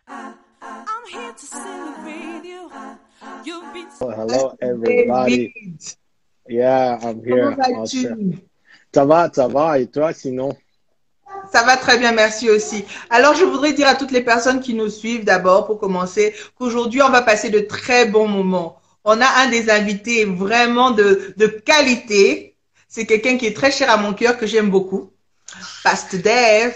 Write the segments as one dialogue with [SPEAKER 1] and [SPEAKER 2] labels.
[SPEAKER 1] I'm here to celebrate you. You've been
[SPEAKER 2] Oh,
[SPEAKER 3] Hi,
[SPEAKER 2] hello, everybody.
[SPEAKER 3] David.
[SPEAKER 2] Yeah, I'm
[SPEAKER 3] Comment
[SPEAKER 2] here.
[SPEAKER 3] vas-tu?
[SPEAKER 2] Ça va, et toi, sinon?
[SPEAKER 3] Ça va très bien, merci aussi. Alors, je voudrais dire à toutes les personnes qui nous suivent d'abord, pour commencer, qu'aujourd'hui, on va passer de très bons moments. On a un des invités vraiment de qualité. C'est quelqu'un qui est très cher à mon cœur, que j'aime beaucoup. Pasteur Dave.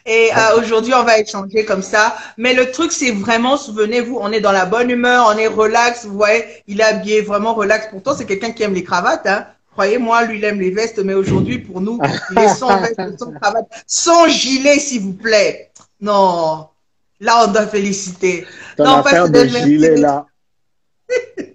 [SPEAKER 3] Et aujourd'hui, on va échanger comme ça. Mais le truc, c'est vraiment, souvenez-vous, on est dans la bonne humeur, on est relax. Vous voyez, il est habillé vraiment relax. Pourtant, c'est quelqu'un qui aime les cravates, hein. Croyez-moi, lui, il aime les vestes. Mais aujourd'hui, pour nous, il est sans veste, sans cravate, sans gilet, s'il vous plaît. Non, là, on doit féliciter.
[SPEAKER 2] Ton
[SPEAKER 3] Non,
[SPEAKER 2] affaire
[SPEAKER 3] Pasteur
[SPEAKER 2] de
[SPEAKER 3] Dave, merci
[SPEAKER 2] gilet,
[SPEAKER 3] d'être.
[SPEAKER 2] là,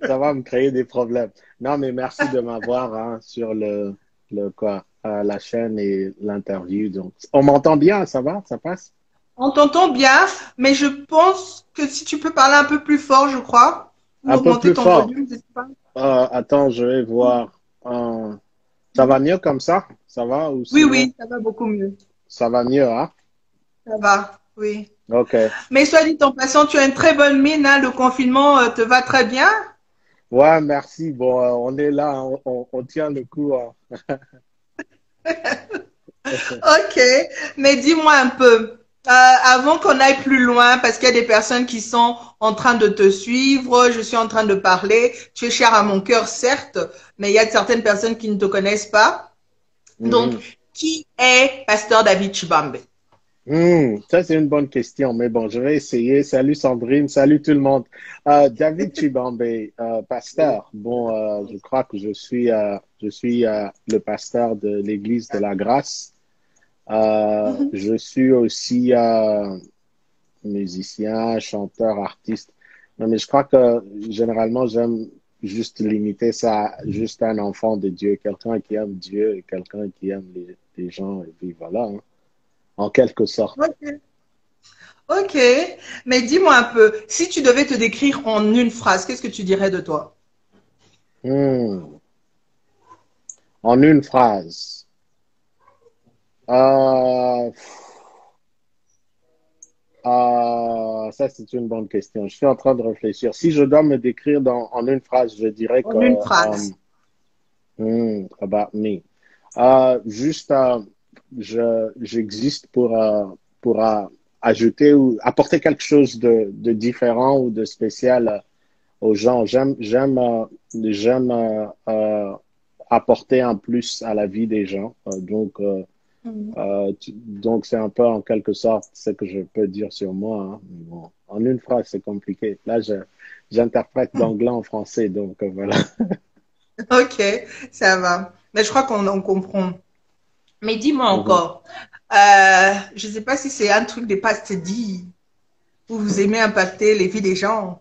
[SPEAKER 2] ça va me créer des problèmes. Non, mais merci de m'avoir hein, sur la chaîne et l'interview. Donc, on m'entend bien, ça va? Ça passe?
[SPEAKER 3] On t'entend bien, mais je pense que si tu peux parler un peu plus fort, je crois, ou
[SPEAKER 2] Un peu
[SPEAKER 3] augmenter
[SPEAKER 2] plus
[SPEAKER 3] ton
[SPEAKER 2] fort.
[SPEAKER 3] volume, je sais pas.
[SPEAKER 2] Attends, je vais voir. Ça va mieux comme ça? Ça va? Ou
[SPEAKER 3] Oui,
[SPEAKER 2] sinon,
[SPEAKER 3] oui, ça va beaucoup mieux.
[SPEAKER 2] ça va mieux, hein?
[SPEAKER 3] Ça va, oui.
[SPEAKER 2] Ok.
[SPEAKER 3] Mais soit dit en passant, tu as une très bonne mine, hein, le confinement te va très bien.
[SPEAKER 2] Ouais, merci. Bon, on est là, hein, on tient le coup, hein.
[SPEAKER 3] Ok, mais dis-moi un peu, avant qu'on aille plus loin, parce qu'il y a des personnes qui sont en train de te suivre, je suis en train de parler, tu es cher à mon cœur, certes, mais il y a certaines personnes qui ne te connaissent pas. Donc,
[SPEAKER 2] Mhm.
[SPEAKER 3] qui est Pasteur David Chibambe?
[SPEAKER 2] Ça, c'est une bonne question, mais bon, je vais essayer. Salut Sandrine, salut tout le monde. David Chibambe, pasteur. Bon, je crois que je suis le pasteur de l'Église de la Grâce. Je suis aussi musicien, chanteur, artiste. Non, mais je crois que généralement, j'aime juste limiter ça à juste un enfant de Dieu, quelqu'un qui aime Dieu et quelqu'un qui aime les gens. Et puis voilà, hein, en quelque sorte.
[SPEAKER 3] Ok, ok. Mais dis-moi un peu, si tu devais te décrire en une phrase, qu'est-ce que tu dirais de toi?
[SPEAKER 2] Hmm. En une phrase. Euh, Ça, c'est une bonne question. Je suis en train de réfléchir. Si je dois me décrire en une phrase, je dirais que
[SPEAKER 3] En une phrase.
[SPEAKER 2] about me. Juste, j'existe pour ajouter ou apporter quelque chose de différent ou de spécial aux gens. J'aime apporter un plus à la vie des gens.
[SPEAKER 3] Mhm.
[SPEAKER 2] Donc, c'est un peu en quelque sorte ce que je peux dire sur moi, hein. Bon, en une phrase, c'est compliqué. Là, j'interprète d'anglais en français, donc voilà.
[SPEAKER 3] Ok, ça va. Mais je crois qu'on comprend. Mais dis-moi
[SPEAKER 2] Mhm.
[SPEAKER 3] encore, je ne sais pas si c'est un truc des pastes dit, où vous aimez impacter les vies des gens.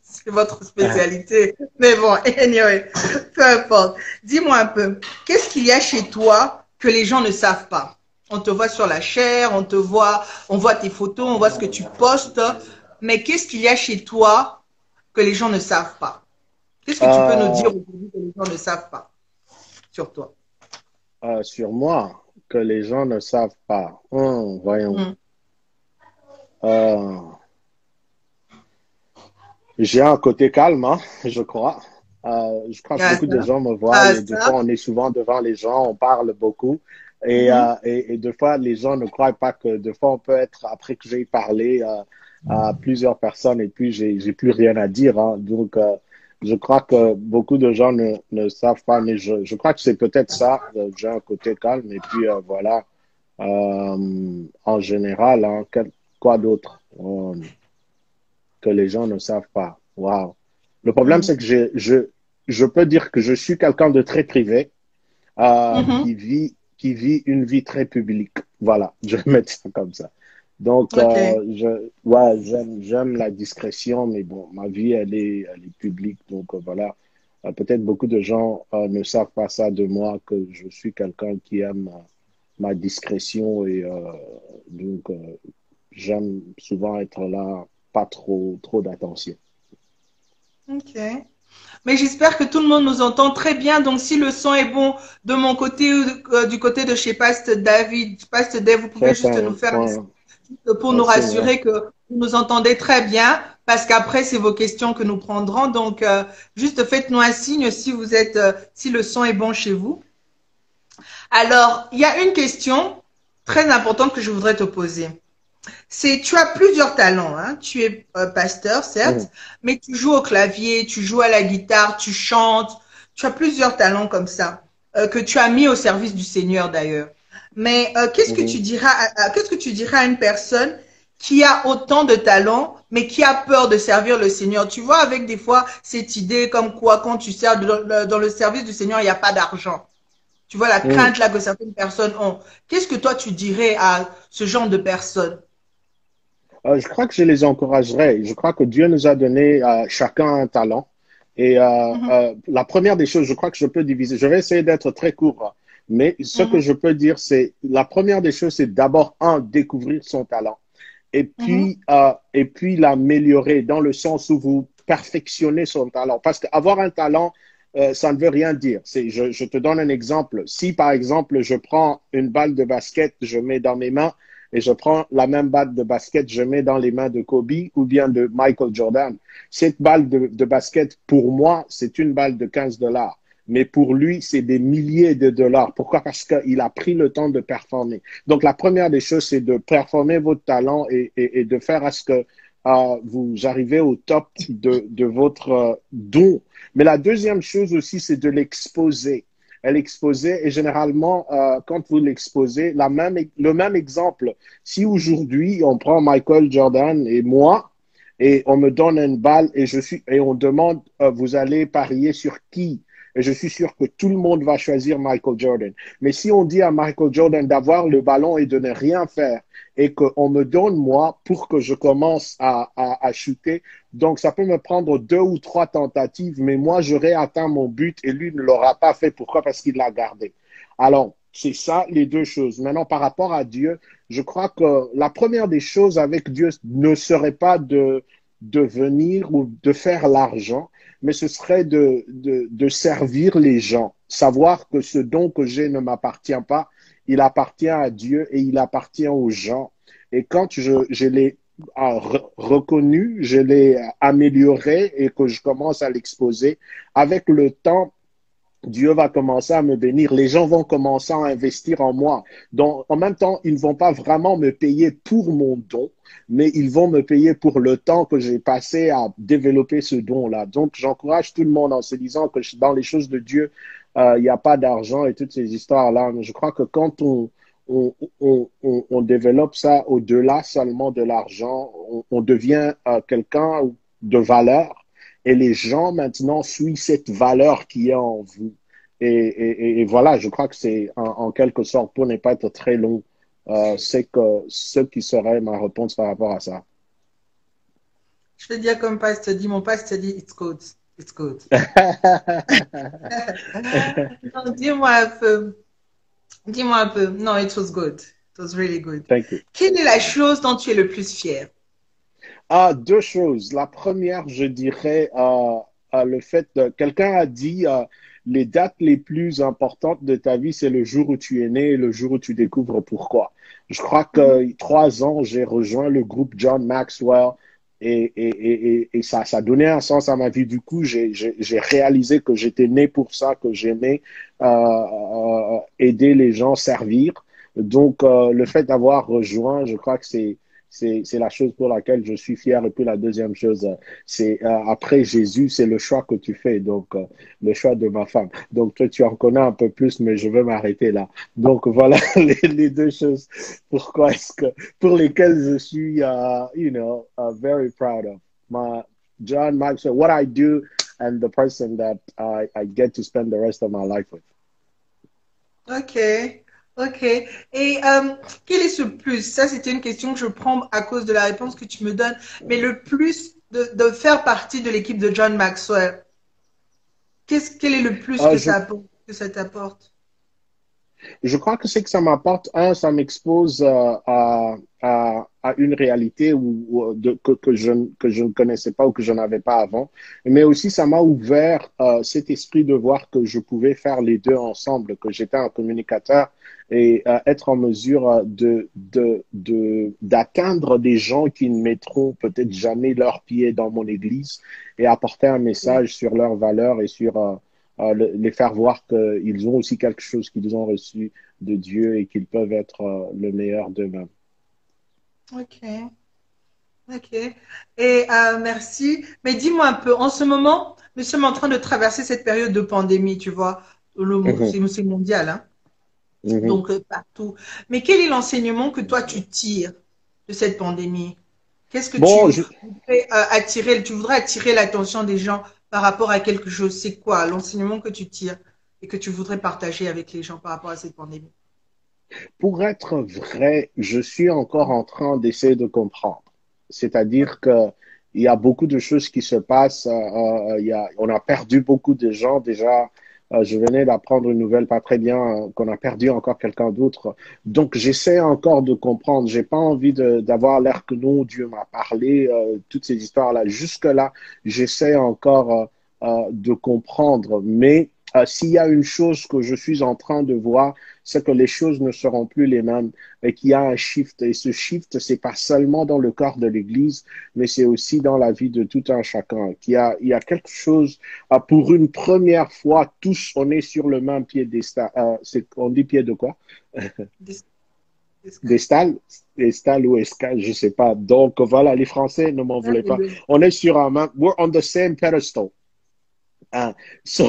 [SPEAKER 3] C'est votre spécialité. Mais bon, anyway, peu importe. Dis-moi un peu, qu'est-ce qu'il y a chez toi que les gens ne savent pas? On te voit sur la chair, on te voit, on voit tes photos, on voit ce que tu postes, mais qu'est-ce qu'il y a chez toi que les gens ne savent pas? Qu'est-ce que tu peux nous dire
[SPEAKER 2] Euh,
[SPEAKER 3] aujourd'hui que les gens ne savent pas sur toi?
[SPEAKER 2] sur moi, que les gens ne savent pas. Voyons.
[SPEAKER 3] Mhm.
[SPEAKER 2] Euh, j'ai un côté calme, hein, je crois. Je crois que
[SPEAKER 3] Ah,
[SPEAKER 2] beaucoup de
[SPEAKER 3] ça,
[SPEAKER 2] gens me voient
[SPEAKER 3] ah,
[SPEAKER 2] et des
[SPEAKER 3] ça.
[SPEAKER 2] fois, on est souvent devant les gens, on parle beaucoup.
[SPEAKER 3] Mhm.
[SPEAKER 2] Et des fois, les gens ne croient pas que des fois, on peut être, après que j'ai parlé à plusieurs personnes et puis j'ai plus rien à dire, hein. Donc, je crois que beaucoup de gens ne savent pas, mais je crois que c'est peut-être ça. J'ai un côté calme et puis voilà. En général, hein, quoi d'autre que les gens ne savent pas. Waouh. Le problème,
[SPEAKER 3] Mhm.
[SPEAKER 2] c'est que je peux dire que je suis quelqu'un de très privé
[SPEAKER 3] Mhm.
[SPEAKER 2] qui vit une vie très publique. Voilà, je vais mettre ça comme ça. Donc,
[SPEAKER 3] Ok.
[SPEAKER 2] ouais, j'aime la discrétion, mais bon, ma vie, elle est publique. Donc, voilà. Peut-être beaucoup de gens ne savent pas ça de moi, que je suis quelqu'un qui aime ma discrétion et donc, j'aime souvent être là, pas trop d'attention.
[SPEAKER 3] Ok. Mais j'espère que tout le monde nous entend très bien. Donc, si le son est bon de mon côté ou du côté de chez Pasteur David, Pasteur Dave, vous pouvez
[SPEAKER 2] Faites
[SPEAKER 3] juste nous faire un
[SPEAKER 2] un,
[SPEAKER 3] signe pour
[SPEAKER 2] un
[SPEAKER 3] nous
[SPEAKER 2] signe, ouais.
[SPEAKER 3] rassurer que Vous nous entendez très bien parce qu'après, c'est vos questions que nous prendrons. Donc, juste faites-nous un signe si vous êtes, si le son est bon chez vous. Alors, il y a une question très importante que je voudrais te poser. C'est, tu as plusieurs talents, hein. Tu es pasteur, certes,
[SPEAKER 2] Mhm.
[SPEAKER 3] mais tu joues au clavier, tu joues à la guitare, tu chantes. Tu as plusieurs talents comme ça, que tu as mis au service du Seigneur d'ailleurs. Mais
[SPEAKER 2] Mhm.
[SPEAKER 3] qu'est-ce que tu diras à une personne qui a autant de talents, mais qui a peur de servir le Seigneur? Tu vois, avec des fois cette idée comme quoi, quand tu sers dans le service du Seigneur, il n'y a pas d'argent. Tu vois la
[SPEAKER 2] Mhm.
[SPEAKER 3] crainte là que certaines personnes ont. Qu'est-ce que toi tu dirais à ce genre de personnes?
[SPEAKER 2] Je crois que je les encouragerais. Je crois que Dieu nous a donné chacun un talent. Et
[SPEAKER 3] Mhm,
[SPEAKER 2] la première des choses, je crois que je peux diviser. Je vais essayer d'être très court, hein. Mais ce que
[SPEAKER 3] mhm,
[SPEAKER 2] je peux dire, c'est la première des choses, c'est d'abord, découvrir son talent.
[SPEAKER 3] mhm,
[SPEAKER 2] Et puis l'améliorer dans le sens où vous perfectionnez son talent. Parce qu'avoir un talent, ça ne veut rien dire. Je te donne un exemple. Si, par exemple, je prends une balle de basket, je mets dans mes mains, et je prends la même balle de basket, je mets dans les mains de Kobe ou bien de Michael Jordan. Cette balle de basket, pour moi, c'est une balle de 15 dollars. Mais pour lui, c'est des milliers de dollars. Pourquoi? Parce qu'il a pris le temps de performer. Donc, la première des choses, c'est de performer votre talent et de faire à ce que vous arrivez au top de votre don. Mais la deuxième chose aussi, c'est de l'exposer. L'exposer, et généralement, quand vous l'exposez, le même exemple, si aujourd'hui, on prend Michael Jordan et moi, et on me donne une balle et on demande, vous allez parier sur qui? Et je suis sûr que tout le monde va choisir Michael Jordan. Mais si on dit à Michael Jordan d'avoir le ballon et de ne rien faire, et qu'on me donne, moi, pour que je commence à shooter, donc ça peut me prendre 2 ou 3 tentatives, mais moi, j'aurai atteint mon but et lui ne l'aura pas fait. Pourquoi? Parce qu'il l'a gardé. Alors, c'est ça les deux choses. Maintenant, par rapport à Dieu, je crois que la première des choses avec Dieu ne serait pas de venir ou de faire l'argent, mais ce serait de servir les gens. Savoir que ce don que j'ai ne m'appartient pas, il appartient à Dieu et il appartient aux gens. Et quand je l'ai reconnu, je l'ai amélioré et que je commence à l'exposer, avec le temps, Dieu va commencer à me bénir. Les gens vont commencer à investir en moi. Donc, en même temps, ils ne vont pas vraiment me payer pour mon don, mais ils vont me payer pour le temps que j'ai passé à développer ce don-là. Donc, j'encourage tout le monde en se disant que dans les choses de Dieu, il n'y a pas d'argent et toutes ces histoires-là. Mais je crois que quand on développe ça au-delà seulement de l'argent, on devient quelqu'un de valeur et les gens maintenant suivent cette valeur qui est en vous. Et voilà, je crois que c'est en quelque sorte, pour ne pas être très long, c'est que ce qui serait ma réponse par rapport à ça.
[SPEAKER 3] Je vais dire comme pasteur dit, mon pasteur dit, it's good, it's good. Non, dis-moi un peu. Non, it was good. It was really good.
[SPEAKER 2] Thank you.
[SPEAKER 3] Quelle est la chose dont tu es le plus fier?
[SPEAKER 2] Deux choses. La première, je dirais le fait de... Quelqu'un a dit les dates les plus importantes de ta vie, c'est le jour où tu es né et le jour où tu découvres pourquoi. Je crois
[SPEAKER 3] Mhm,
[SPEAKER 2] que 3 ans, j'ai rejoint le groupe John Maxwell et ça a donné un sens à ma vie. Du coup, j'ai réalisé que j'étais né pour ça, que j'aimais aider les gens, servir. Donc, le fait d'avoir rejoint, je crois que c'est la chose pour laquelle je suis fier. Et puis la deuxième chose, c'est après Jésus, c'est le choix que tu fais, donc le choix de ma femme. Donc toi, tu en connais un peu plus, mais je vais m'arrêter là. Donc voilà les deux choses pourquoi est-ce que pour lesquelles je suis, very proud of my John Maxwell, what I do, and the person that I get to spend the rest of my life with.
[SPEAKER 3] ok, ok. Et quel est ce plus? Ça, c'était une question que je prends à cause de la réponse que tu me donnes. Mais le plus de faire partie de l'équipe de John Maxwell, quel est le plus
[SPEAKER 2] Euh,
[SPEAKER 3] que
[SPEAKER 2] je
[SPEAKER 3] que ça t'apporte?
[SPEAKER 2] Je crois que c'est que ça m'apporte, ça m'expose à une réalité que je ne connaissais pas ou que je n'avais pas avant. Mais aussi, ça m'a ouvert cet esprit de voir que je pouvais faire les deux ensemble, que j'étais un communicateur et être en mesure d'atteindre des gens qui ne mettront peut-être jamais leurs pieds dans mon église et apporter un message sur leurs valeurs et sur les faire voir qu'ils ont aussi quelque chose qu'ils ont reçu de Dieu et qu'ils peuvent être le meilleur d'eux-mêmes.
[SPEAKER 3] Ok, ok. Et merci. Mais dis-moi un peu, en ce moment, nous sommes en train de traverser cette période de pandémie, tu vois.
[SPEAKER 2] Mhm,
[SPEAKER 3] C'est mondial, hein.
[SPEAKER 2] mhm.
[SPEAKER 3] Donc partout. Mais quel est l'enseignement que toi tu tires de cette pandémie? Qu'est-ce que
[SPEAKER 2] Bon,
[SPEAKER 3] tu voudrais attirer, tu voudrais attirer l'attention des gens par rapport à quelque chose? C'est quoi l'enseignement que tu tires et que tu voudrais partager avec les gens par rapport à cette pandémie?
[SPEAKER 2] pour être vrai, je suis encore en train d'essayer de comprendre. C'est-à-dire que il y a beaucoup de choses qui se passent. On a perdu beaucoup de gens déjà. Je venais d'apprendre une nouvelle pas très bien qu'on a perdu encore quelqu'un d'autre. Donc j'essaie encore de comprendre. J'ai pas envie d'avoir l'air que non, Dieu m'a parlé, toutes ces histoires-là. Jusque-là, j'essaie encore de comprendre. Mais s'il y a une chose que je suis en train de voir, c'est que les choses ne seront plus les mêmes et qu'il y a un shift. Et ce shift, c'est pas seulement dans le corps de l'Église, mais c'est aussi dans la vie de tout un chacun. Il y a quelque chose, pour une première fois, tous, on est sur le même piédestal. On dit pied de quoi?
[SPEAKER 3] Des- des-
[SPEAKER 2] Destal, estal ou escal, je sais pas. Donc voilà, les Français ne m'en
[SPEAKER 3] Un
[SPEAKER 2] voulaient
[SPEAKER 3] des
[SPEAKER 2] pas.
[SPEAKER 3] deux.
[SPEAKER 2] On est sur un même, we're on the same pedestal. Hein. So,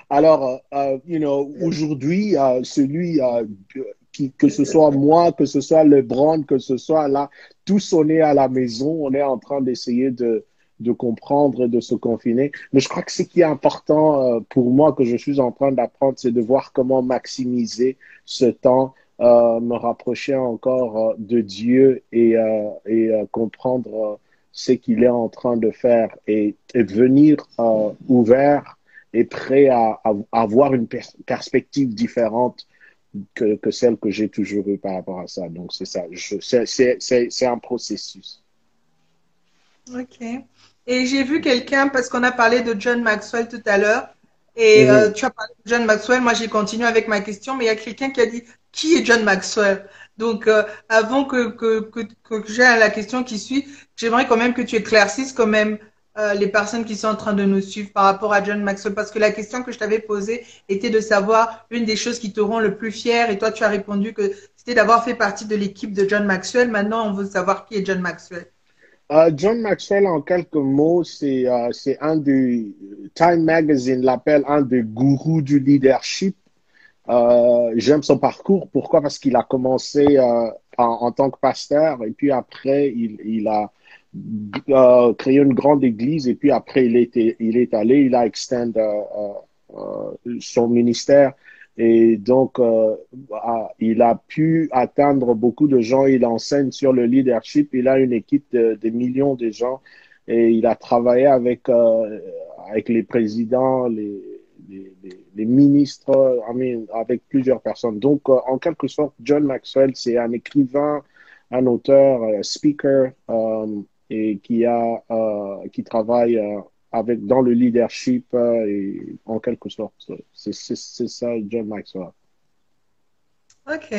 [SPEAKER 2] alors, aujourd'hui, celui que ce soit moi, que ce soit LeBron, que ce soit là, tous on est à la maison, on est en train d'essayer de comprendre et de se confiner. Mais je crois que ce qui est important pour moi, que je suis en train d'apprendre, c'est de voir comment maximiser ce temps, me rapprocher encore de Dieu et comprendre ce qu'il est en train de faire et devenir ouvert et prêt à avoir une perspective différente que celle que j'ai toujours eue par rapport à ça. Donc, c'est ça. C'est un processus.
[SPEAKER 3] Ok. Et j'ai vu quelqu'un, parce qu'on a parlé de John Maxwell tout à l'heure, et
[SPEAKER 2] Mhm.
[SPEAKER 3] tu as parlé de John Maxwell, moi j'ai continué avec ma question, mais il y a quelqu'un qui a dit, qui est John Maxwell? Donc, avant que j'ai la question qui suit, j'aimerais quand même que tu éclaircisses quand même les personnes qui sont en train de nous suivre par rapport à John Maxwell, parce que la question que je t'avais posée était de savoir une des choses qui te rend le plus fier, et toi tu as répondu que c'était d'avoir fait partie de l'équipe de John Maxwell. Maintenant, on veut savoir qui est John Maxwell.
[SPEAKER 2] John Maxwell, en quelques mots, c'est un des, Time Magazine l'appelle un des gourous du leadership. J'aime son parcours. Pourquoi? Parce qu'il a commencé en tant que pasteur et puis après, il a créé une grande église et puis après, il est allé, il a extend son ministère et donc il a pu atteindre beaucoup de gens. Il enseigne sur le leadership. Il a une équipe de millions de gens et il a travaillé avec les présidents, les ministres, avec plusieurs personnes. Donc, en quelque sorte, John Maxwell, c'est un écrivain, un auteur, speaker, et qui travaille dans le leadership et en quelque sorte. C'est ça, John Maxwell.
[SPEAKER 3] Ok.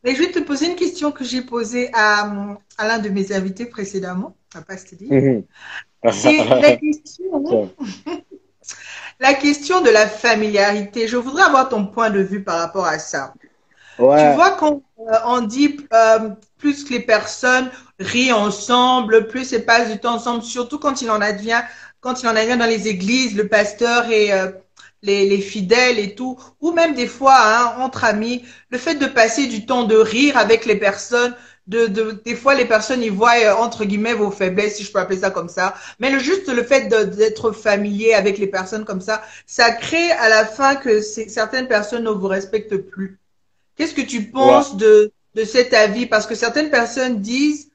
[SPEAKER 3] Mais je vais te poser une question que j'ai posée à l'un de mes invités précédemment, à Pastille.
[SPEAKER 2] Mhm.
[SPEAKER 3] C'est la question de la familiarité. Je voudrais avoir ton point de vue par rapport à ça. Tu
[SPEAKER 2] Ouais.
[SPEAKER 3] vois, quand on dit plus que les personnes rient ensemble, plus elles passent du temps ensemble, surtout quand il en advient dans les églises, le pasteur et les fidèles et tout, ou même des fois hein, entre amis, le fait de passer du temps de rire avec les personnes, des fois les personnes y voient entre guillemets vos faiblesses, si je peux appeler ça comme ça, mais juste le fait d'être familier avec les personnes comme ça crée à la fin que certaines personnes ne vous respectent plus. Qu'est-ce que tu
[SPEAKER 2] Ouais.
[SPEAKER 3] penses de cet avis? Parce que certaines personnes disent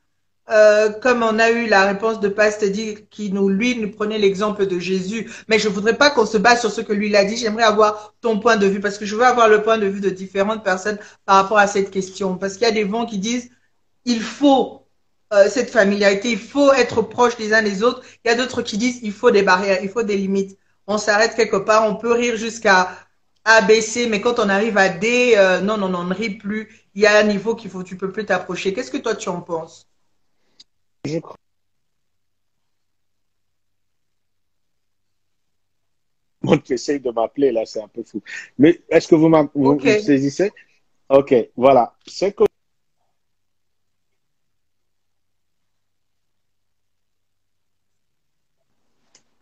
[SPEAKER 3] comme on a eu la réponse de Pasteur dit, qui lui nous prenait l'exemple de Jésus. Mais je voudrais pas qu'on se base sur ce que lui l'a dit. J'aimerais avoir ton point de vue parce que je veux avoir le point de vue de différentes personnes par rapport à cette question. Parce qu'il y a des vents qui disent, il faut cette familiarité, il faut être proche les uns des autres. Il y a d'autres qui disent, il faut des barrières, il faut des limites. On s'arrête quelque part, on peut rire jusqu'à A, B, C, mais quand on arrive à D, non, non, non, on ne rit plus. Il y a un niveau qu'il faut, tu peux plus t'approcher. Qu'est-ce que toi tu en penses?
[SPEAKER 2] Je crois que essaye de m'appeler là, c'est un peu fou. Mais est-ce que vous
[SPEAKER 3] Ok.
[SPEAKER 2] saisissez? Ok, voilà. C'est que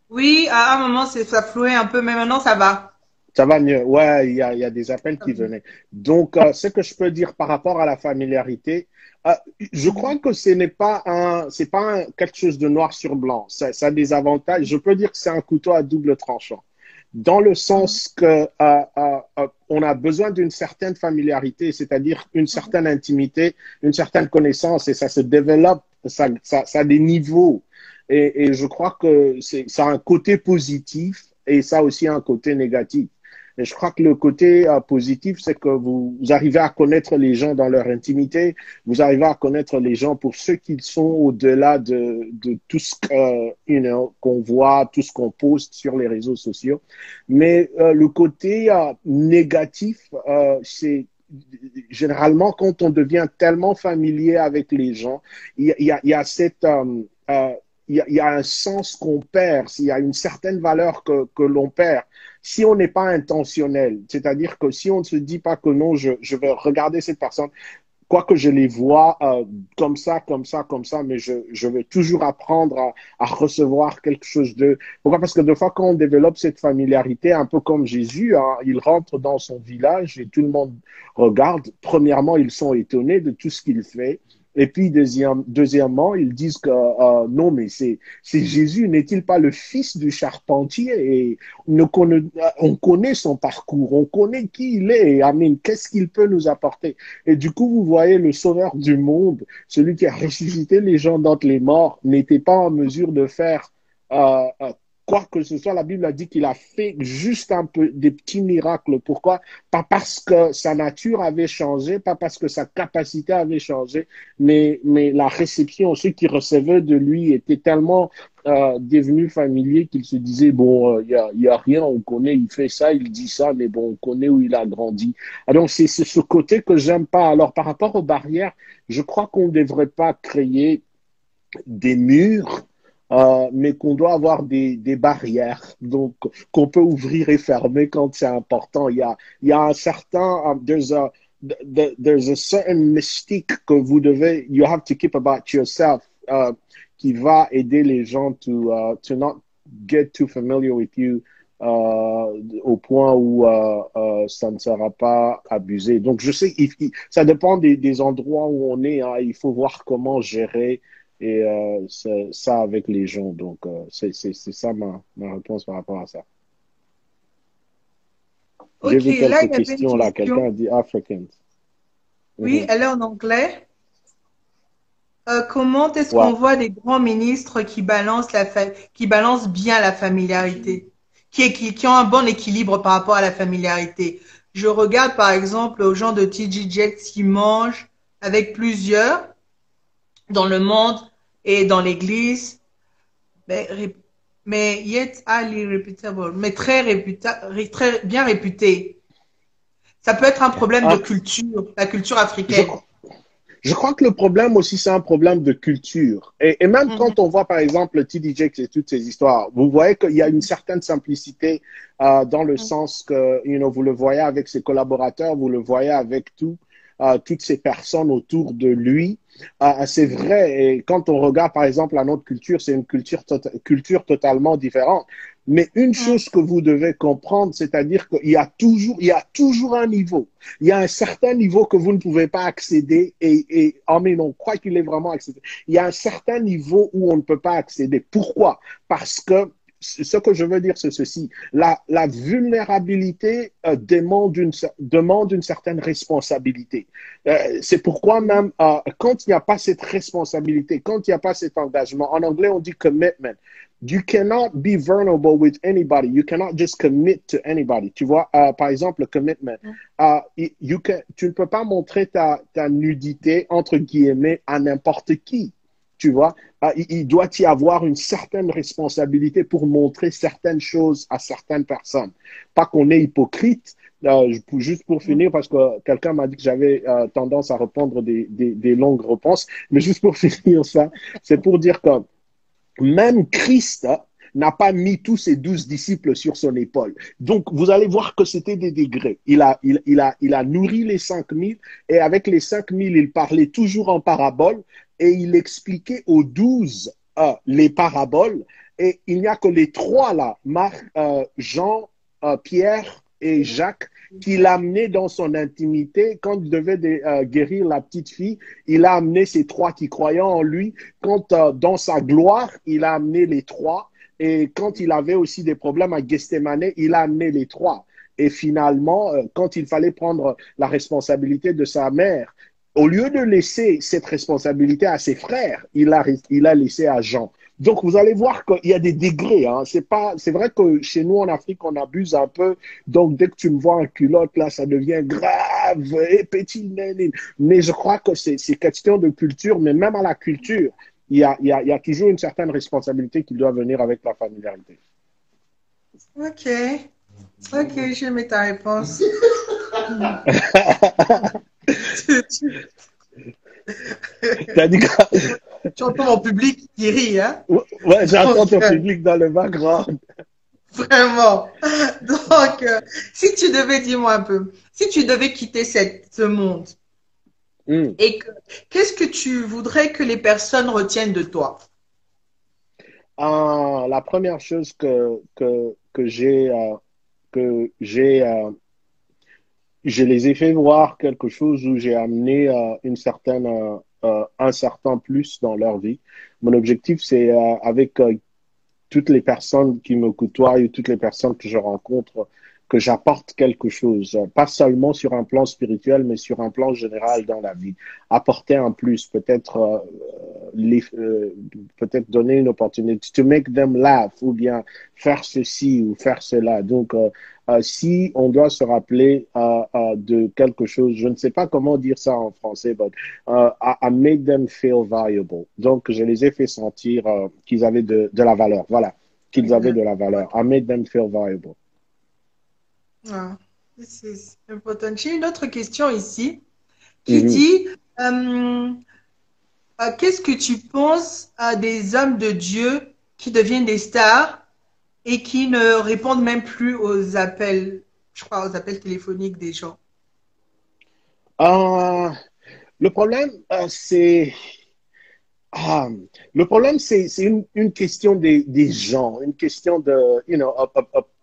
[SPEAKER 3] Oui, à un moment, ça flouait un peu, mais maintenant, ça va.
[SPEAKER 2] ça va mieux. Ouais, il y a des appels qui venaient. Donc, ce que je peux dire par rapport à la familiarité, euh, je crois que ce n'est pas quelque chose de noir sur blanc. Ça a des avantages. Je peux dire que c'est un couteau à double tranchant. Dans le sens que on a besoin d'une certaine familiarité, c'est-à-dire une certaine intimité, une certaine connaissance, et ça se développe, ça a des niveaux. Et je crois que ça a un côté positif et ça a aussi un côté négatif. Et je crois que le côté positif, c'est que vous arrivez à connaître les gens dans leur intimité, vous arrivez à connaître les gens pour ceux qu'ils sont au-delà de tout ce qu'on voit, tout ce qu'on poste sur les réseaux sociaux. Mais le côté négatif, c'est généralement quand on devient tellement familier avec les gens, il y a cette il y a un sens qu'on perd, il y a une certaine valeur que l'on perd si on n'est pas intentionnel. C'est-à-dire que si on ne se dit pas que non, je vais regarder cette personne, quoique je les vois comme ça, comme ça, comme ça, mais je vais toujours apprendre à recevoir quelque chose de... Pourquoi? Parce que des fois, quand on développe cette familiarité, un peu comme Jésus, hein, il rentre dans son village et tout le monde regarde. Premièrement, ils sont étonnés de tout ce qu'il fait. Et puis, deuxièmement, ils disent que non, mais c'est Jésus, n'est-il pas le fils du charpentier? Et on connaît son parcours, on connaît qui il est. Et Amen, qu'est-ce qu'il peut nous apporter? Et du coup, vous voyez, le sauveur du monde, celui qui a ressuscité les gens d'entre les morts, n'était pas en mesure de faire quoi que ce soit. La Bible a dit qu'il a fait juste un peu des petits miracles. Pourquoi? Pas parce que sa nature avait changé, pas parce que sa capacité avait changé, mais la réception, ceux qui recevaient de lui étaient tellement devenus familiers qu'ils se disaient, bon, y a rien, on connaît, il fait ça, il dit ça, mais bon, on connaît où il a grandi. Ah, donc, c'est ce côté que j'aime pas. Alors, par rapport aux barrières, je crois qu'on ne devrait pas créer des murs, mais qu'on doit avoir des barrières, donc qu'on peut ouvrir et fermer quand c'est important. Il y a un certain, there's a certain mystique que you have to keep about yourself, qui va aider les gens to not get too familiar with you, au point où ça ne sera pas abusé. Donc, je sais, ça dépend des endroits où on est, hein, il faut voir comment gérer et ça avec les gens. Donc, c'est ça ma réponse par rapport à ça. J'ai
[SPEAKER 3] Ok,
[SPEAKER 2] vu
[SPEAKER 3] là,
[SPEAKER 2] quelques
[SPEAKER 3] il y avait une
[SPEAKER 2] questions là. Quelqu'un a
[SPEAKER 3] question.
[SPEAKER 2] dit Africans.
[SPEAKER 3] Oui,
[SPEAKER 2] Mhm.
[SPEAKER 3] elle est en anglais. Comment est-ce qu'on
[SPEAKER 2] Ouais.
[SPEAKER 3] voit des grands ministres qui balancent bien la familiarité, qui ont un bon équilibre par rapport à la familiarité? Je regarde par exemple aux gens de TG Jakes qui mangent avec plusieurs dans le monde et dans l'église, mais, mais yet highly reputable, mais très bien réputé. Ça peut être un problème de
[SPEAKER 2] Ah,
[SPEAKER 3] culture, la culture
[SPEAKER 2] je,
[SPEAKER 3] africaine.
[SPEAKER 2] Je crois que le problème aussi, c'est un problème de culture. Et même
[SPEAKER 3] Mhm,
[SPEAKER 2] quand on voit, par exemple, TD Jakes et toutes ces histoires, vous voyez qu'il y a une certaine simplicité dans le sens que, vous le voyez avec ses collaborateurs, vous le voyez avec toutes ces personnes autour de lui. C'est vrai. Et quand on regarde, par exemple, à notre culture, c'est une culture totalement différente. Mais une
[SPEAKER 3] mhm,
[SPEAKER 2] chose que vous devez comprendre, c'est-à-dire il y a toujours un niveau. Il y a un certain niveau que vous ne pouvez pas accéder mais on croit qu'il est vraiment accédé. Il y a un certain niveau où on ne peut pas accéder. Pourquoi? Parce que ce que je veux dire, c'est ceci. La vulnérabilité demande une certaine responsabilité. C'est pourquoi même quand il n'y a pas cette responsabilité, quand il n'y a pas cet engagement, en anglais on dit commitment. You cannot be vulnerable with anybody. You cannot just commit to anybody. Tu vois, par exemple, le commitment. Tu ne peux pas montrer ta nudité, entre guillemets, à n'importe qui. Tu vois, il doit y avoir une certaine responsabilité pour montrer certaines choses à certaines personnes. Pas qu'on est hypocrite. Juste pour finir, parce que quelqu'un m'a dit que j'avais tendance à répondre des longues réponses, mais juste pour finir ça, c'est pour dire que même Christ n'a pas mis tous ses 12 disciples sur son épaule. Donc, vous allez voir que c'était des degrés. Il a nourri les 5000 et avec les 5000, il parlait toujours en parabole et il expliquait aux 12 les paraboles. Et il n'y a que les trois là, Marc, Jean, Pierre et Jacques, qu'il a amené dans son intimité. Quand il devait guérir la petite fille, il a amené ces trois qui croyaient en lui. Quand dans sa gloire, il a amené les trois. Et quand il avait aussi des problèmes à Gethsemane, il a amené les trois. Et finalement, quand il fallait prendre la responsabilité de sa mère, au lieu de laisser cette responsabilité à ses frères, il a laissé à Jean. Donc, vous allez voir qu'il y a des degrés. Hein. C'est vrai que chez nous, en Afrique, on abuse un peu. Donc, dès que tu me vois en culotte, là, ça devient grave. Et petit néné. Mais je crois que c'est question de culture. Mais même à la culture, il y a toujours une certaine responsabilité qui doit venir avec la familiarité.
[SPEAKER 3] Ok. Ok, j'ai mis ta réponse.
[SPEAKER 2] T'as dit quoi?
[SPEAKER 3] Tu entends mon public qui rit, hein?
[SPEAKER 2] Ouais, j'entends ton public dans le background.
[SPEAKER 3] Vraiment. Donc, si tu devais, dis-moi un peu, si tu devais quitter ce monde, et qu'est-ce que tu voudrais que les personnes retiennent de toi?
[SPEAKER 2] La première chose que j'ai je les ai fait voir quelque chose où j'ai amené un certain plus dans leur vie. Mon objectif, c'est avec toutes les personnes qui me côtoient ou toutes les personnes que je rencontre, que j'apporte quelque chose, pas seulement sur un plan spirituel, mais sur un plan général dans la vie. Apporter un plus, peut-être donner une opportunité, to make them laugh, ou bien faire ceci ou faire cela. Donc, si on doit se rappeler de quelque chose, je ne sais pas comment dire ça en français, but I made them feel valuable. Donc, je les ai fait sentir qu'ils avaient de la valeur. Voilà, qu'ils avaient de la valeur. I made them feel valuable.
[SPEAKER 3] Ah, c'est important. J'ai une autre question ici qui dit qu'est-ce que tu penses des hommes de Dieu qui deviennent des stars et qui ne répondent même plus aux appels, je crois, aux appels téléphoniques des gens?
[SPEAKER 2] Le problème, c'est une question des gens, une question de, a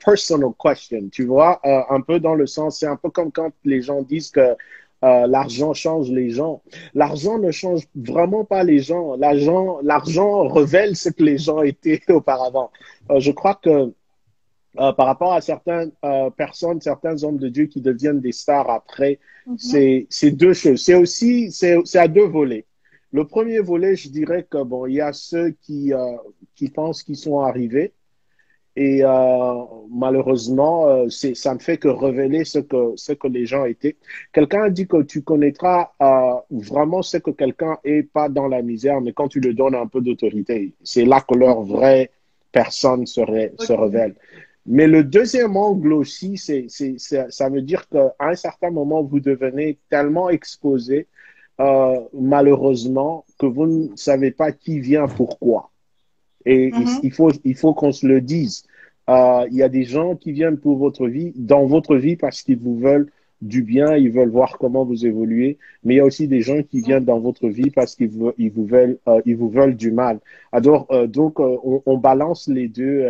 [SPEAKER 2] personal question, tu vois, un peu dans le sens, c'est un peu comme quand les gens disent que l'argent change les gens. L'argent ne change vraiment pas les gens. L'argent révèle ce que les gens étaient auparavant. Je crois que par rapport à certaines personnes, certains hommes de Dieu qui deviennent des stars après, c'est deux choses. C'est à deux volets. Le premier volet, je dirais que bon, il y a ceux qui pensent qu'ils sont arrivés et malheureusement, ça ne fait que révéler ce que les gens étaient. Quelqu'un a dit que tu connaîtras vraiment ce que quelqu'un est, pas dans la misère, mais quand tu lui donnes un peu d'autorité. C'est là que leur vraie personne se révèle. Mais le deuxième angle aussi, ça veut dire qu'à un certain moment, vous devenez tellement exposé, malheureusement, que vous ne savez pas qui vient pourquoi. Et il faut qu'on se le dise. Il y a des gens qui viennent dans votre vie parce qu'ils vous veulent du bien, ils veulent voir comment vous évoluez, mais il y a aussi des gens qui viennent dans votre vie parce qu'ils vous veulent du mal. Alors, donc, on balance les deux.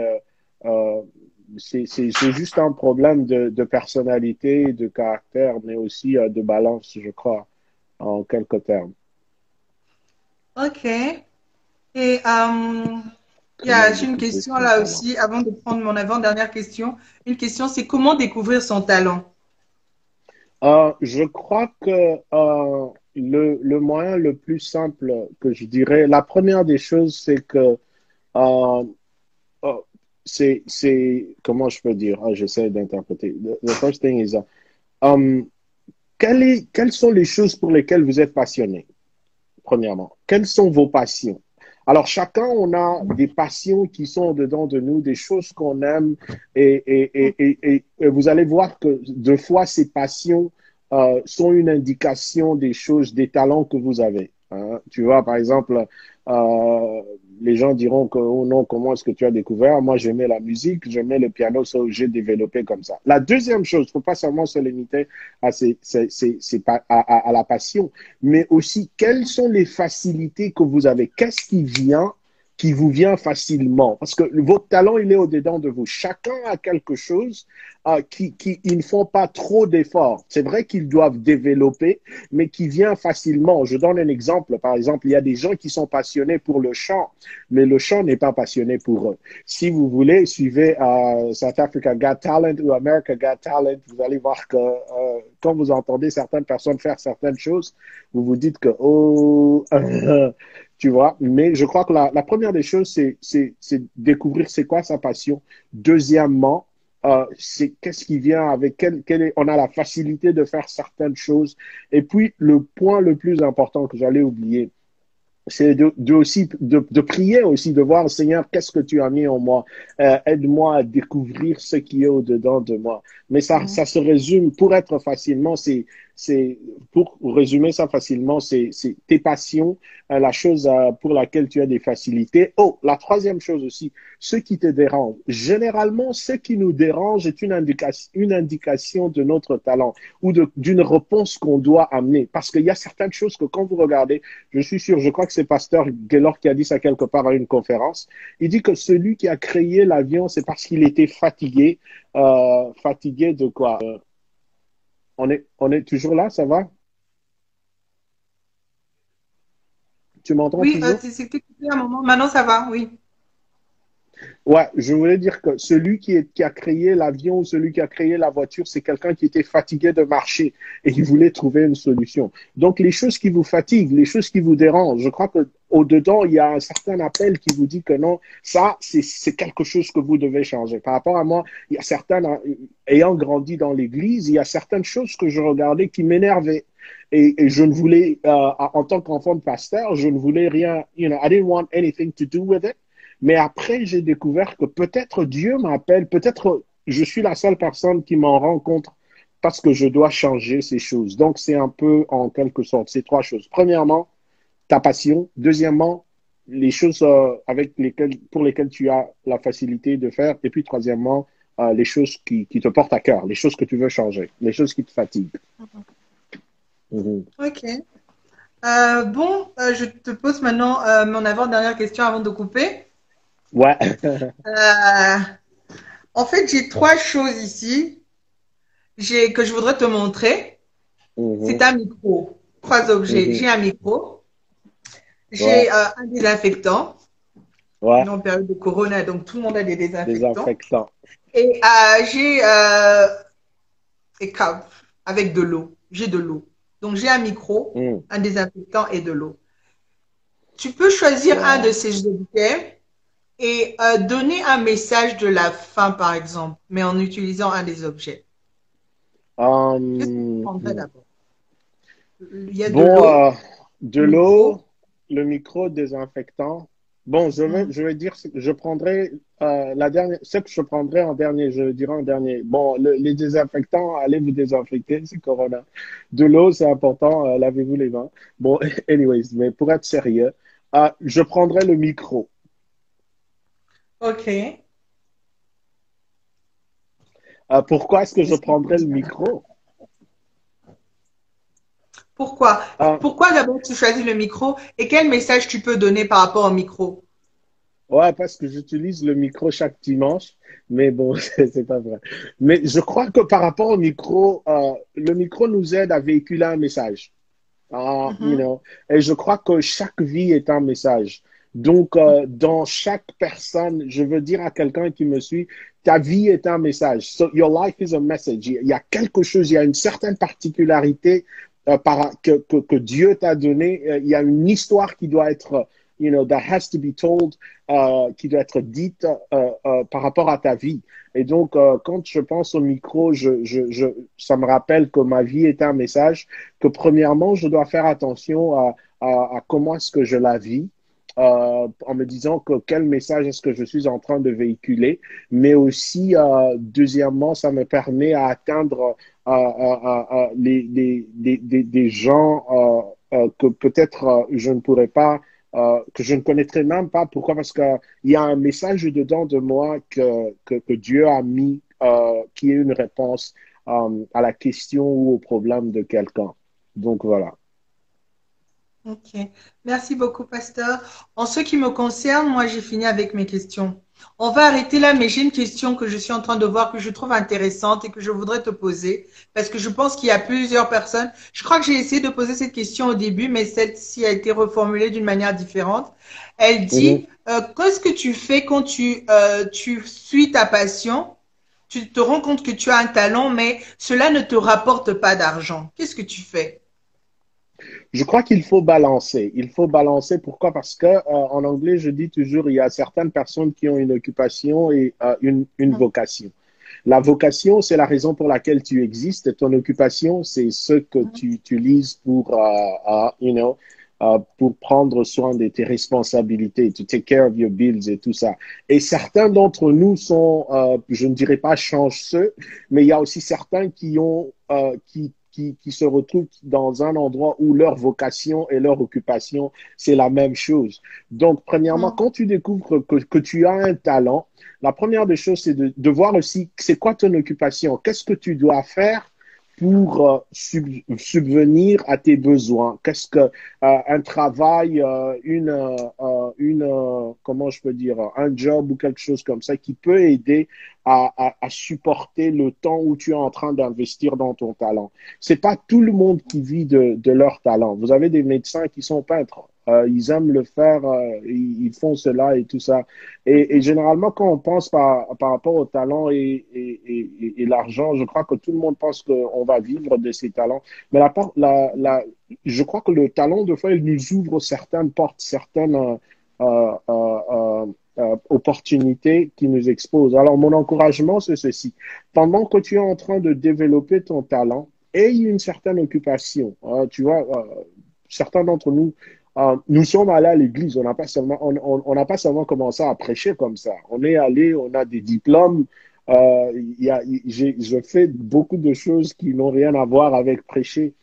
[SPEAKER 2] C'est juste un problème de personnalité, de caractère, mais aussi de balance, je crois, en quelques termes.
[SPEAKER 3] Ok. Et Il y a
[SPEAKER 2] Comment
[SPEAKER 3] une
[SPEAKER 2] découvrir
[SPEAKER 3] question
[SPEAKER 2] son
[SPEAKER 3] là
[SPEAKER 2] talent?
[SPEAKER 3] aussi, avant de prendre mon avant-dernière question. Une question, c'est comment découvrir son talent?
[SPEAKER 2] Je crois que le moyen le plus simple que je dirais, la première des choses, c'est que euh, euh, comment je peux dire? J'essaie d'interpréter. The first thing is, um, quelles sont les choses pour lesquelles vous êtes passionné, premièrement? Quelles sont vos passions? Alors, chacun, on a des passions qui sont dedans de nous, des choses qu'on aime, et vous allez voir que deux fois, ces passions sont une indication des choses, des talents que vous avez. Hein. Tu vois, par exemple, euh, les gens diront que, oh non, comment est-ce que tu as découvert? Moi, j'aimais la musique, j'aimais le piano, ça, j'ai développé comme ça. La deuxième chose, il ne faut pas seulement se limiter à, à la passion, mais aussi quelles sont les facilités que vous avez. Qu'est-ce qui vous vient facilement? Parce que votre talent, il est au-dedans de vous. Chacun a quelque chose ils ne font pas trop d'efforts. C'est vrai qu'ils doivent développer, mais qui vient facilement. Je donne un exemple. Par exemple, il y a des gens qui sont passionnés pour le chant, mais le chant n'est pas passionné pour eux. Si vous voulez, suivez South Africa Got Talent ou America Got Talent, vous allez voir que quand vous entendez certaines personnes faire certaines choses, vous vous dites que, oh, tu vois. Mais je crois que la première des choses, c'est découvrir c'est quoi sa passion. Deuxièmement, c'est qu'est-ce qui vient avec on a la facilité de faire certaines choses. Et puis, le point le plus important que j'allais oublier, c'est de prier aussi, de voir, Seigneur, qu'est-ce que tu as mis en moi? Aide-moi à découvrir ce qui est au-dedans de moi. Mais ça se résume, pour être facilement, pour résumer ça facilement, c'est tes passions, la chose pour laquelle tu as des facilités. Oh, la troisième chose aussi, ce qui te dérange. Généralement, ce qui nous dérange est une indication de notre talent ou d'une réponse qu'on doit amener. Parce qu'il y a certaines choses que quand vous regardez, je suis sûr, je crois que c'est Pasteur Gaylord qui a dit ça quelque part à une conférence. Il dit que celui qui a créé l'avion, c'est parce qu'il était fatigué. Fatigué de quoi? On est toujours là, ça va? Tu m'entends
[SPEAKER 3] Oui,
[SPEAKER 2] toujours?
[SPEAKER 3] c'était coupé un moment. Maintenant, ça va, oui.
[SPEAKER 2] Ouais, je voulais dire que celui qui a créé l'avion ou celui qui a créé la voiture, c'est quelqu'un qui était fatigué de marcher et qui voulait trouver une solution. Donc, les choses qui vous fatiguent, les choses qui vous dérangent, je crois que au-dedans, il y a un certain appel qui vous dit que non, ça, c'est quelque chose que vous devez changer. Par rapport à moi, il y a certaines, ayant grandi dans l'église, il y a certaines choses que je regardais qui m'énervaient. Et je ne voulais, en tant qu'enfant de pasteur, je ne voulais rien, I didn't want anything to do with it. Mais après, j'ai découvert que peut-être Dieu m'appelle, peut-être je suis la seule personne qui m'en rend compte parce que je dois changer ces choses. Donc, c'est un peu en quelque sorte ces trois choses. Premièrement, ta passion. Deuxièmement, les choses pour lesquelles tu as la facilité de faire. Et puis, troisièmement, les choses qui te portent à cœur, les choses que tu veux changer, les choses qui te fatiguent. Mhm.
[SPEAKER 3] Ok. Bon, je te pose maintenant mon avant-dernière question avant de couper.
[SPEAKER 2] Ouais.
[SPEAKER 3] Euh, En fait, j'ai trois choses ici que je voudrais te montrer. C'est
[SPEAKER 2] Mhm.
[SPEAKER 3] un micro. Trois objets.
[SPEAKER 2] Mhm.
[SPEAKER 3] J'ai un micro,
[SPEAKER 2] Ouais.
[SPEAKER 3] j'ai un désinfectant.
[SPEAKER 2] Ouais.
[SPEAKER 3] On est en période de corona, donc tout le monde a des désinfectants.
[SPEAKER 2] Désinfectant.
[SPEAKER 3] Et j'ai des câbles avec de l'eau. J'ai de l'eau. Donc j'ai un micro,
[SPEAKER 2] Mm.
[SPEAKER 3] un désinfectant et de l'eau. Tu peux choisir un de
[SPEAKER 2] Wow.
[SPEAKER 3] ces objets et donner un message de la fin, par exemple, mais en utilisant un des objets. Qu'est-ce que tu prendrais
[SPEAKER 2] Hmm.
[SPEAKER 3] d'abord? Il y a de
[SPEAKER 2] Bon,
[SPEAKER 3] l'eau,
[SPEAKER 2] de
[SPEAKER 3] un
[SPEAKER 2] l'eau,
[SPEAKER 3] micro.
[SPEAKER 2] le micro désinfectant. Bon,
[SPEAKER 3] Hmm.
[SPEAKER 2] je vais dire, je prendrai la dernière, ce que je prendrai en dernier, je dirais en dernier. Bon, les désinfectants, allez vous désinfecter, c'est Corona. De l'eau, c'est important, lavez-vous les mains. Bon, anyways, mais pour être sérieux, je prendrai le micro.
[SPEAKER 3] Ok.
[SPEAKER 2] Pourquoi est-ce que je prendrais le micro?
[SPEAKER 3] Pourquoi?
[SPEAKER 2] Euh,
[SPEAKER 3] Pourquoi d'abord tu choisis le micro et quel message tu peux donner par rapport au micro?
[SPEAKER 2] Ouais, parce que j'utilise le micro chaque dimanche, mais bon, c'est pas vrai. Mais je crois que par rapport au micro, le micro nous aide à véhiculer un message.
[SPEAKER 3] Mhm.
[SPEAKER 2] Et je crois que chaque vie est un message. Donc, dans chaque personne, je veux dire à quelqu'un qui me suit, ta vie est un message. So, your life is a message. Il y a quelque chose, il y a une certaine particularité que Dieu t'a donné. Il y a une histoire qui doit être, that has to be told, qui doit être dite par rapport à ta vie. Et donc, quand je pense au micro, ça me rappelle que ma vie est un message, que premièrement, je dois faire attention à comment est-ce que je la vis. En me disant que quel message est-ce que je suis en train de véhiculer, mais aussi, deuxièmement, ça me permet à atteindre des gens que peut-être je ne pourrais pas, que je ne connaîtrais même pas. Pourquoi? Parce qu'il y a un message dedans de moi que Dieu a mis, qui est une réponse à la question ou au problème de quelqu'un. Donc voilà.
[SPEAKER 3] Ok, merci beaucoup, pasteur. En ce qui me concerne, moi, j'ai fini avec mes questions. On va arrêter là, mais j'ai une question que je suis en train de voir que je trouve intéressante et que je voudrais te poser parce que je pense qu'il y a plusieurs personnes. Je crois que j'ai essayé de poser cette question au début, mais celle-ci a été reformulée d'une manière différente. Elle dit, qu'est-ce que tu fais quand tu suis ta passion? Tu te rends compte que tu as un talent, mais cela ne te rapporte pas d'argent. Qu'est-ce que tu fais?
[SPEAKER 2] Je crois qu'il faut balancer. Il faut balancer. Pourquoi? Parce que en anglais, je dis toujours, il y a certaines personnes qui ont une occupation et une vocation. La vocation, c'est la raison pour laquelle tu existes. Et ton occupation, c'est ce que tu utilises pour prendre soin de tes responsabilités, to take care of your bills et tout ça. Et certains d'entre nous sont, je ne dirais pas chanceux, mais il y a aussi certains qui se retrouvent dans un endroit où leur vocation et leur occupation, c'est la même chose. Donc, premièrement, quand tu découvres que tu as un talent, la première des choses, c'est de voir aussi c'est quoi ton occupation, qu'est-ce que tu dois faire pour subvenir à tes besoins. Qu'est-ce que un travail, comment je peux dire, un job ou quelque chose comme ça qui peut aider à supporter le temps où tu es en train d'investir dans ton talent. C'est pas tout le monde qui vit de leur talent. Vous avez des médecins qui sont peintres. Ils aiment le faire, ils font cela et tout ça. Et généralement, quand on pense par rapport au talent et l'argent, je crois que tout le monde pense qu'on va vivre de ses talents. Mais je crois que le talent, de fois, il nous ouvre certaines portes, certaines opportunités qui nous exposent. Alors, mon encouragement, c'est ceci. Pendant que tu es en train de développer ton talent, aie une certaine occupation. Tu vois, certains d'entre nous, nous sommes allés à l'église, on n'a pas seulement commencé à prêcher comme ça. On est allé, on a des diplômes. Je fais beaucoup de choses qui n'ont rien à voir avec prêcher,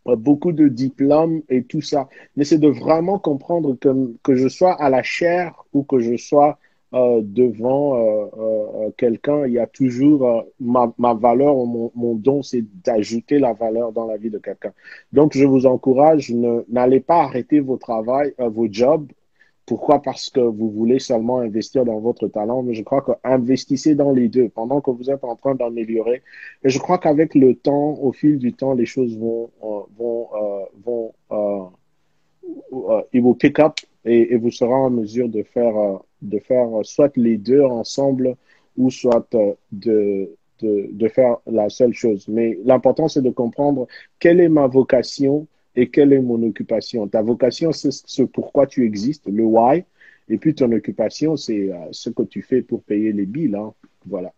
[SPEAKER 2] beaucoup de diplômes et tout ça. Mais c'est de vraiment comprendre que je sois à la chaire ou que je sois devant quelqu'un, il y a toujours ma valeur, mon don, c'est d'ajouter la valeur dans la vie de quelqu'un. Donc, je vous encourage, n'allez pas arrêter vos vos jobs. Pourquoi? Parce que vous voulez seulement investir dans votre talent, mais je crois que investissez dans les deux pendant que vous êtes en train d'améliorer. Et je crois qu'avec le temps, au fil du temps, les choses it will pick up et vous serez en mesure de faire soit les deux ensemble ou soit de faire la seule chose. Mais l'important, c'est de comprendre quelle est ma vocation et quelle est mon occupation. Ta vocation, c'est ce pourquoi tu existes, le why. Et puis ton occupation, c'est ce que tu fais pour payer les billes. Hein. Voilà.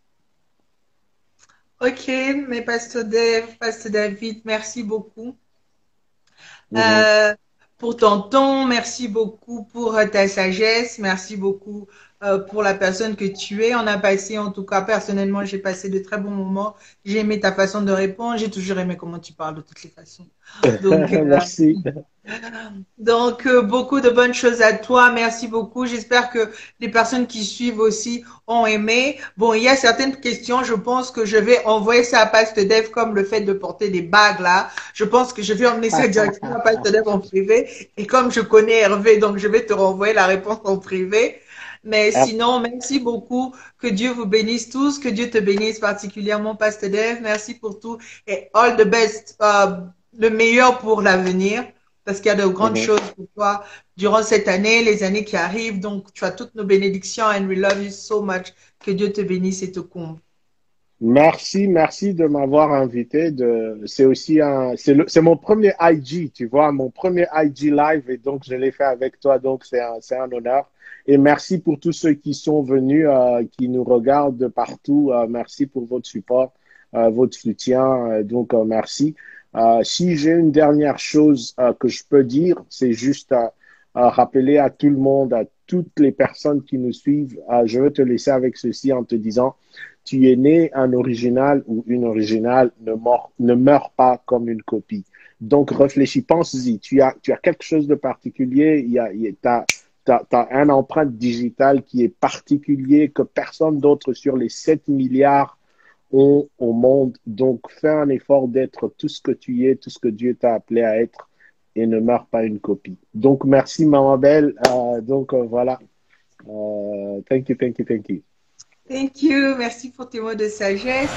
[SPEAKER 3] Ok, mais Pasteur David, merci beaucoup. Pour ton temps, merci beaucoup pour ta sagesse, merci beaucoup pour la personne que tu es. On a passé, en tout cas, personnellement, j'ai passé de très bons moments. J'ai aimé ta façon de répondre. J'ai toujours aimé comment tu parles de toutes les façons. Donc,
[SPEAKER 2] merci.
[SPEAKER 3] Donc, beaucoup de bonnes choses à toi. Merci beaucoup. J'espère que les personnes qui suivent aussi ont aimé. Bon, il y a certaines questions. Je pense que je vais envoyer ça à Pasteur Dev comme le fait de porter des bagues là. Je pense que je vais emmener ça directement à Pasteur Dev en privé. Et comme je connais Hervé, donc je vais te renvoyer la réponse en privé. Mais sinon, merci beaucoup. Que Dieu vous bénisse tous. Que Dieu te bénisse particulièrement, Pasteur Dev. Merci pour tout. Et all the best. Le meilleur pour l'avenir. Parce qu'il y a de grandes choses pour toi. durant cette année, les années qui arrivent. Donc, tu as toutes nos bénédictions and we love you so much. Que Dieu te bénisse et te comble.
[SPEAKER 2] Merci, merci de m'avoir invité. C'est aussi c'est mon premier IG, tu vois, mon premier IG live et donc je l'ai fait avec toi, donc c'est un honneur. Et merci pour tous ceux qui sont venus, qui nous regardent de partout. Merci pour votre support, votre soutien. Merci. Si j'ai une dernière chose que je peux dire, c'est juste rappeler à tout le monde, à toutes les personnes qui nous suivent. Je veux te laisser avec ceci en te disant tu es né un original ou une originale, ne meurt pas comme une copie. Donc, réfléchis, pense-y. Tu as quelque chose de particulier. T'as un empreinte digitale qui est particulier que personne d'autre sur les 7 milliards ont au monde. Donc, fais un effort d'être tout ce que tu es, tout ce que Dieu t'a appelé à être et ne meurs pas une copie. Donc, merci, Maman Belle. Voilà. Thank you, thank you, thank you.
[SPEAKER 3] Thank you. Merci pour tes mots de sagesse.